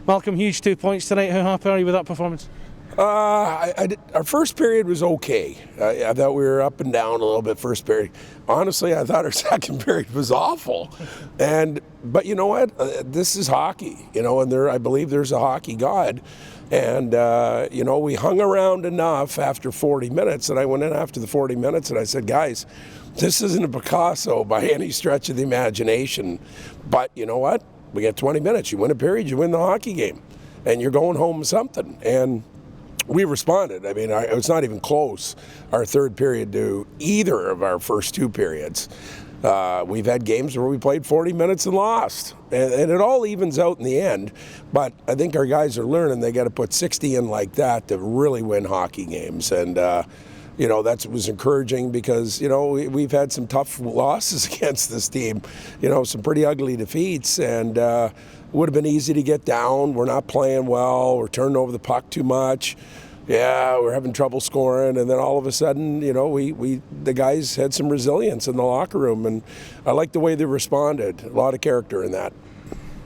Malcolm, huge 2 points tonight. How happy are you with that performance? Our first period was okay. I thought we were up and down a little bit first period. Honestly, I thought our second period was awful. But you know what? This is hockey, and I believe there's a hockey god. And, we hung around enough after 40 minutes, and I went in after the 40 minutes and I said, guys, this isn't a Picasso by any stretch of the imagination. But you know what? We got 20 minutes. You win a period, you win the hockey game. And you're going home with something. And we responded. I mean, it was not even close, our third period, to either of our first two periods. We've had games where we played 40 minutes and lost. And it all evens out in the end. But I think our guys are learning they got to put 60 in like that to really win hockey games. And, that was encouraging because, we've had some tough losses against this team, some pretty ugly defeats. And it would have been easy to get down. We're not playing well. We're turning over the puck too much. Yeah, we're having trouble scoring, and then all of a sudden, the guys had some resilience in the locker room, and I like the way they responded. A lot of character in that.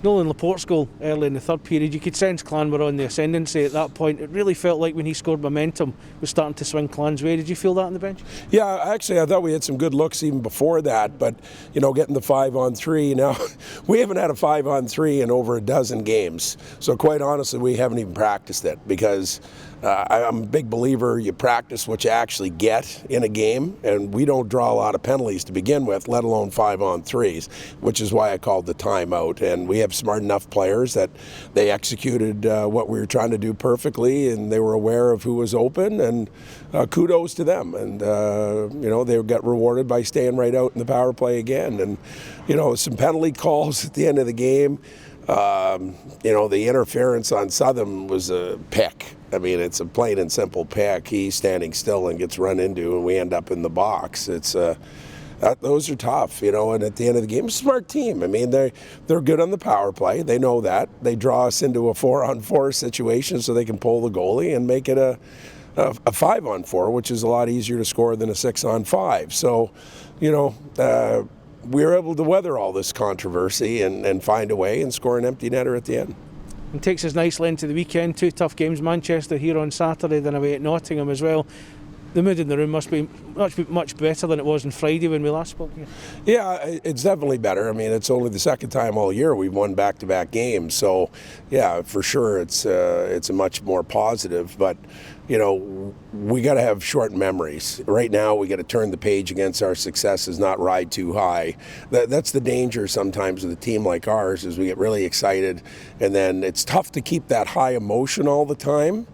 Nolan Laporte's goal early in the third period, you could sense Clan were on the ascendancy at that point. It really felt like when he scored, momentum was starting to swing Clan's way. Did you feel that on the bench? Yeah, actually, I thought we had some good looks even before that, but, getting the 5-on-3. Now, we haven't had a 5-on-3 in over a dozen games, so quite honestly, we haven't even practiced it because I'm a big believer you practice what you actually get in a game, and we don't draw a lot of penalties to begin with, let alone 5-on-3s, which is why I called the timeout. And we have smart enough players that they executed what we were trying to do perfectly, and they were aware of who was open, and kudos to them. And, they got rewarded by staying right out in the power play again. And, some penalty calls at the end of the game. The interference on Southern was a pick. I mean, it's a plain and simple pick. He's standing still and gets run into, and we end up in the box. It's those are tough, and at the end of the game, it's a smart team. I mean, they're good on the power play. They know that. They draw us into a 4-on-4 situation so they can pull the goalie and make it a 5-on-4, which is a lot easier to score than a 6-on-5. So, we were able to weather all this controversy and find a way and score an empty netter at the end. It takes us nicely into the weekend. 2 tough games, Manchester here on Saturday, then away at Nottingham as well. The mood in the room must be much better than it was on Friday when we last spoke here. Yeah, it's definitely better. I mean, it's only the second time all year we've won back-to-back games. So, yeah, for sure it's a much more positive. But, we got to have short memories. Right now we got to turn the page against our successes, not ride too high. That's the danger sometimes with a team like ours is we get really excited, and then it's tough to keep that high emotion all the time.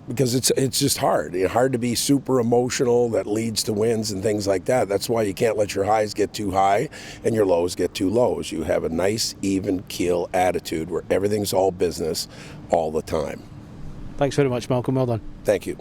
Because it's just hard. It's hard to be super emotional that leads to wins and things like that. That's why you can't let your highs get too high and your lows get too low. You have a nice, even keel attitude where everything's all business all the time. Thanks very much, Malcolm. Well done. Thank you.